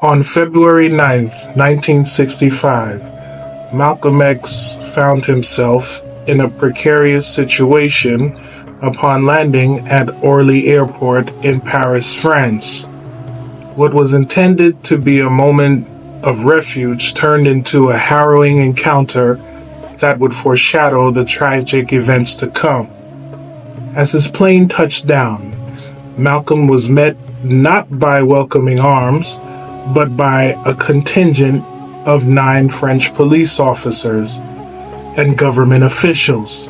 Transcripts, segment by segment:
On February 9th, 1965, Malcolm X found himself in a precarious situation upon landing at Orly Airport in Paris, France. What was intended to be a moment of refuge turned into a harrowing encounter that would foreshadow the tragic events to come. As his plane touched down, Malcolm was met not by welcoming arms, but by a contingent of 9 French police officers and government officials.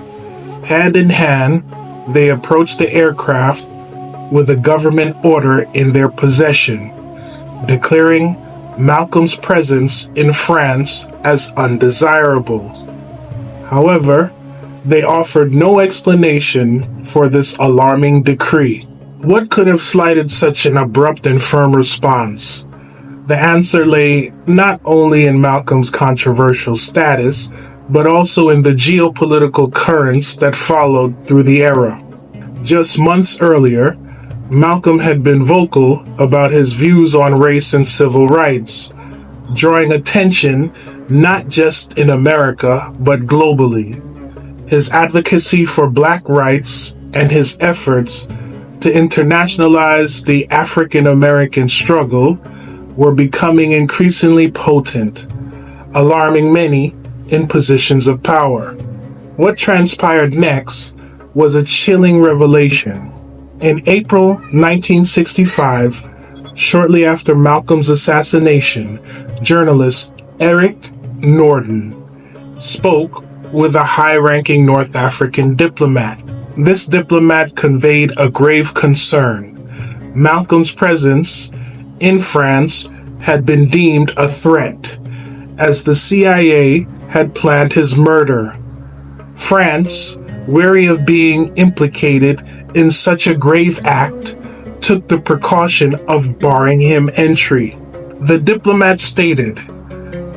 Hand in hand, they approached the aircraft with a government order in their possession, declaring Malcolm's presence in France as undesirable. However, they offered no explanation for this alarming decree. What could have slighted such an abrupt and firm response? The answer lay not only in Malcolm's controversial status, but also in the geopolitical currents that followed through the era. Just months earlier, Malcolm had been vocal about his views on race and civil rights, drawing attention not just in America, but globally. His advocacy for Black rights and his efforts to internationalize the African American struggle were becoming increasingly potent, alarming many in positions of power. What transpired next was a chilling revelation. In April 1965, shortly after Malcolm's assassination, journalist Eric Norden spoke with a high-ranking North African diplomat. This diplomat conveyed a grave concern. Malcolm's presence in France had been deemed a threat, as the CIA had planned his murder. France, wary of being implicated in such a grave act, took the precaution of barring him entry. The diplomat stated,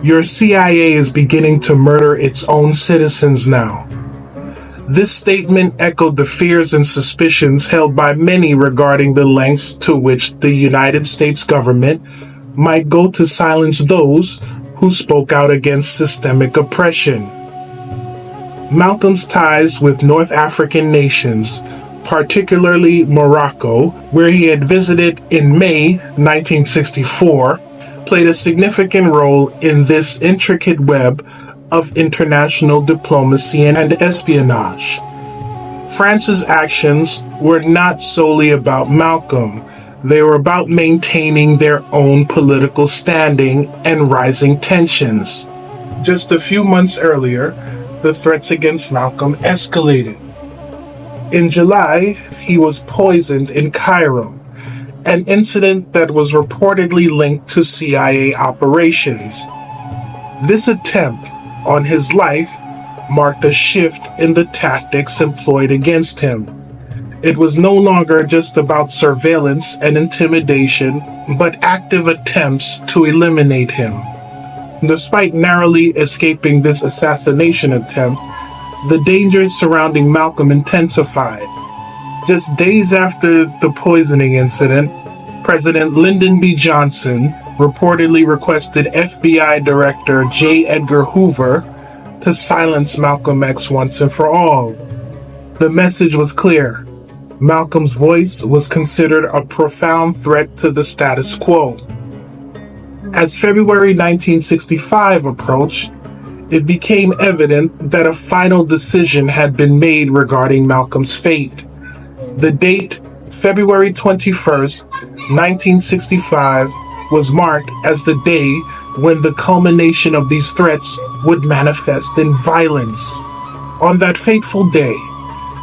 "Your CIA is beginning to murder its own citizens now." This statement echoed the fears and suspicions held by many regarding the lengths to which the United States government might go to silence those who spoke out against systemic oppression. Malcolm's ties with North African nations, particularly Morocco, where he had visited in May 1964, played a significant role in this intricate web of international diplomacy and espionage. France's actions were not solely about Malcolm. They were about maintaining their own political standing and rising tensions. Just a few months earlier, the threats against Malcolm escalated. In July, he was poisoned in Cairo, an incident that was reportedly linked to CIA operations. This attempt on his life marked a shift in the tactics employed against him. It was no longer just about surveillance and intimidation, but active attempts to eliminate him. Despite narrowly escaping this assassination attempt, the dangers surrounding Malcolm intensified. Just days after the poisoning incident, President Lyndon B. Johnson reportedly requested FBI Director J. Edgar Hoover to silence Malcolm X once and for all. The message was clear. Malcolm's voice was considered a profound threat to the status quo. As February 1965 approached, it became evident that a final decision had been made regarding Malcolm's fate. The date, February 21st, 1965, was marked as the day when the culmination of these threats would manifest in violence. On that fateful day,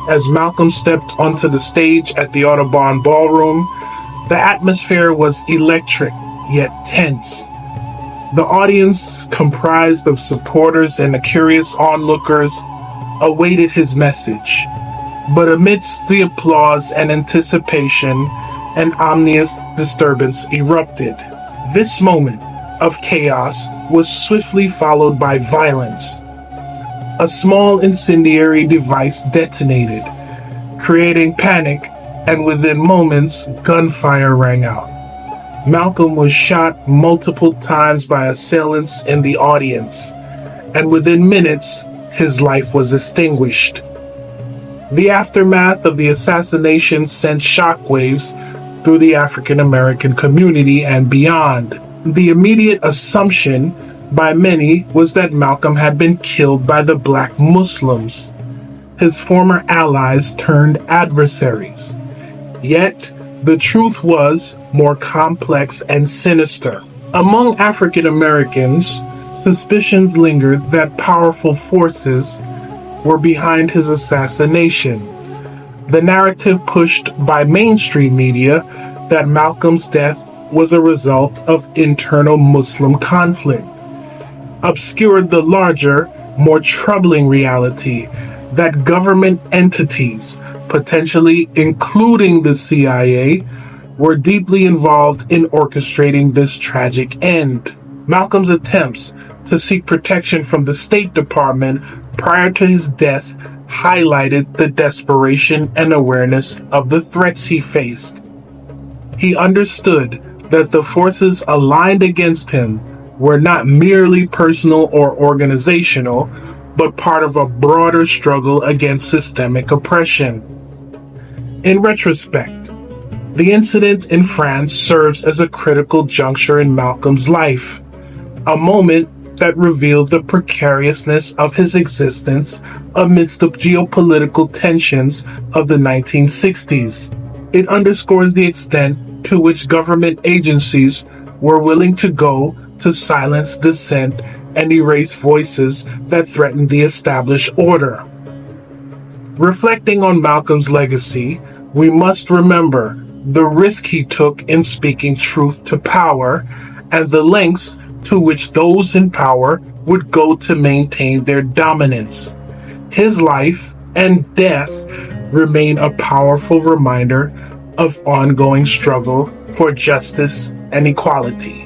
as Malcolm stepped onto the stage at the Audubon Ballroom, the atmosphere was electric yet tense. The audience, comprised of supporters and curious onlookers, awaited his message. But amidst the applause and anticipation, an ominous disturbance erupted. This moment of chaos was swiftly followed by violence. A small incendiary device detonated, creating panic, and within moments, gunfire rang out. Malcolm was shot multiple times by assailants in the audience, and within minutes, his life was extinguished. The aftermath of the assassination sent shockwaves through the African American community and beyond. The immediate assumption by many was that Malcolm had been killed by the black Muslims, his former allies turned adversaries. Yet, the truth was more complex and sinister. Among African Americans, suspicions lingered that powerful forces were behind his assassination. The narrative pushed by mainstream media that Malcolm's death was a result of internal Muslim conflict obscured the larger, more troubling reality that government entities, potentially including the CIA, were deeply involved in orchestrating this tragic end. Malcolm's attempts to seek protection from the State Department prior to his death highlighted the desperation and awareness of the threats he faced. He understood that the forces aligned against him were not merely personal or organizational, but part of a broader struggle against systemic oppression. In retrospect, the incident in France serves as a critical juncture in Malcolm's life, a moment that revealed the precariousness of his existence amidst the geopolitical tensions of the 1960s. It underscores the extent to which government agencies were willing to go to silence dissent and erase voices that threatened the established order. Reflecting on Malcolm's legacy, we must remember the risk he took in speaking truth to power and the lengths to which those in power would go to maintain their dominance. His life and death remain a powerful reminder of ongoing struggle for justice and equality.